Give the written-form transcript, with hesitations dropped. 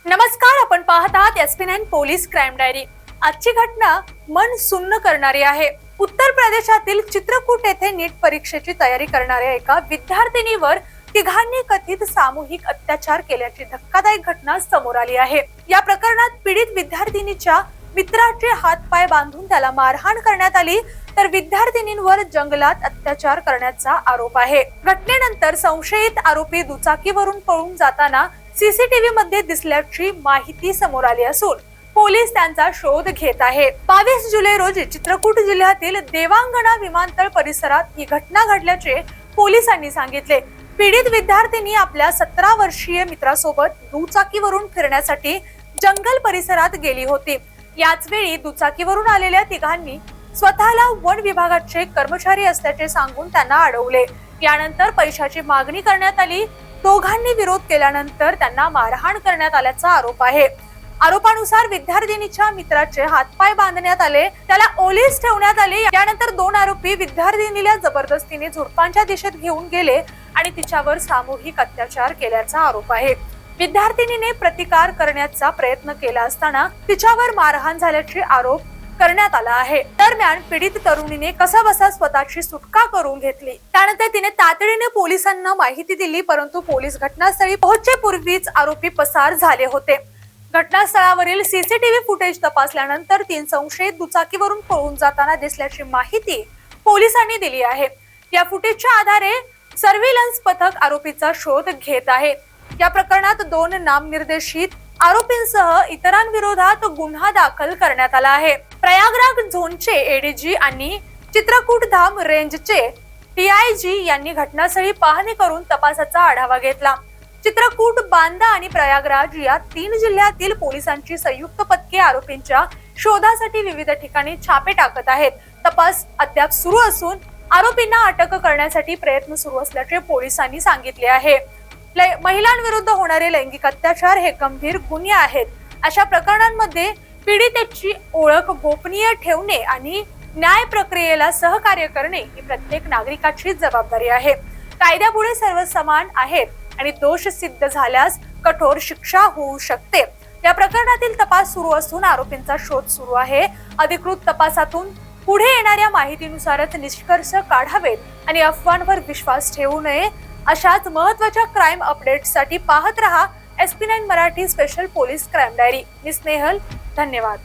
नमस्कार, आपण पाहत आहात SP9 पोलीस क्राईम डायरी। आजची घटना मन सुन्न करणारी आहे। उत्तर प्रदेशातील चित्रकूट येथे नीट परीक्षेची तयारी करणाऱ्या एका विद्यार्थिनीवर तिघांनी कथित सामूहिक अत्याचार केल्याची धक्कादायक घटना समोर आली आहे। या प्रकरणात पीडित विद्यार्थिनीच्या मित्राचे हातपाय बांधून त्याला मारहाण करण्यात आली, तर विद्यार्थिनींवर जंगलात अत्याचार करण्याचा आरोप आहे। घटनेनंतर संशयित आरोपी दुचाकीवरून पळून जाताना सीसीटीव्ही मध्ये दिसल्याची माहिती समोर आली असून पोलीस त्यांचा शोध घेत आहेत। 22 जुलै रोजी चित्रकूट जिल्ह्यातील देवांगणा विमानतळ परिसरात ही घटना घडल्याचे पोलिसांनी सांगितले। पीडित विद्यार्थिनी आपल्या 17 वर्षीय मित्रासोबत दुचाकीवरून फिरण्यासाठी जंगल परिसरात गेली होती। याच वेळी दुचाकीवरून आलेल्या तिघांनी स्वतःला वन विभागाचे कर्मचारी असल्याचे सांगून त्यांना अडवले। यानंतर पैशाची मागणी करण्यात आली। दोघांनी विरोध केल्यानंतर त्यांना मारहाण करण्यात आल्याचा आरोप आहे। आरोपानुसार विद्यार्थिनीच्या मित्राचे हातपाय बांधण्यात आले, त्याला ओलीस ठेवण्यात आले। यानंतर दोन आरोपी विद्यार्थिनीला जबरदस्तीने झोडपांच्या दिशेत घेऊन गेले आणि तिच्यावर सामूहिक अत्याचार केल्याचा आरोप आहे। विद्यार्थिनीने प्रतिकार करण्याचा प्रयत्न केला असताना तिच्यावर मारहाण झाल्याचे आरोप करण्यात आला आहे। दरम्यान पीडित तरुणीने कसाबसा स्वतःची सुटका करून घेतली। त्यानंतर तिने तातडीने पोलिसांना माहिती दिली, परंतु पोलीस घटनास्थळी पोहोचेपूर्वीच आरोपी पसार झाले होते। घटनास्थळावरील सीसीटीव्ही फुटेज तपासल्यानंतर 3 संशयित दुचाकीवरून पळून जाताना दिसल्याची माहिती पोलिसांनी दिली आहे। या फुटेजच्या आधारे सर्व्हिलन्स पथक आरोपीचा शोध घेत आहे। या प्रकरणात 2 नामनिर्देशित आरोपींसह इतरांविरोधात गुन्हा दाखल करण्यात आला आहे। प्रयागराज झोनचे एडीजी आणि चित्रकूट धाम रेंजचे टीआयजी यांनी घटनास्थळी पाहणी करून तपासाचा आढावा घेतला। चित्रकूट, बांदा आणि प्रयागराज या 3 जिल्ह्यातील पोलिसांची संयुक्त पथके आरोपींच्या शोधासाठी विविध ठिकाणी छापे टाकत आहेत। तपास अद्याप सुरू असून आरोपींना अटक करण्यासाठी प्रयत्न सुरू असल्याचे पोलिसांनी सांगितले आहे। महिलांविरुद्ध होणारे लैंगिक अत्याचार हे गंभीर गुन्हे आहेत। अशा प्रकरणांमध्ये पीडितेची ओळख गोपनीय ठेवणे आणि न्याय प्रक्रियेला सहकार्य करणे ही प्रत्येक नागरिकाची जबाबदारी आहे। कायद्यापुढे सर्व समान आहेत आणि दोष सिद्ध झाल्यास कठोर शिक्षा होऊ शकते। या प्रकरणातील तपास सुरू असून आरोपींचा शोध सुरू आहे। अधिकृत तपासातून पुढे येणाऱ्या माहितीनुसारच निष्कर्ष काढावेत आणि अफवांवर विश्वास ठेवू नये। अशाच महत्त्वाच्या क्राईम अपडेट्ससाठी पाहत रहा SP9 Marathi special police crime diary. मी स्नेहल, धन्यवाद।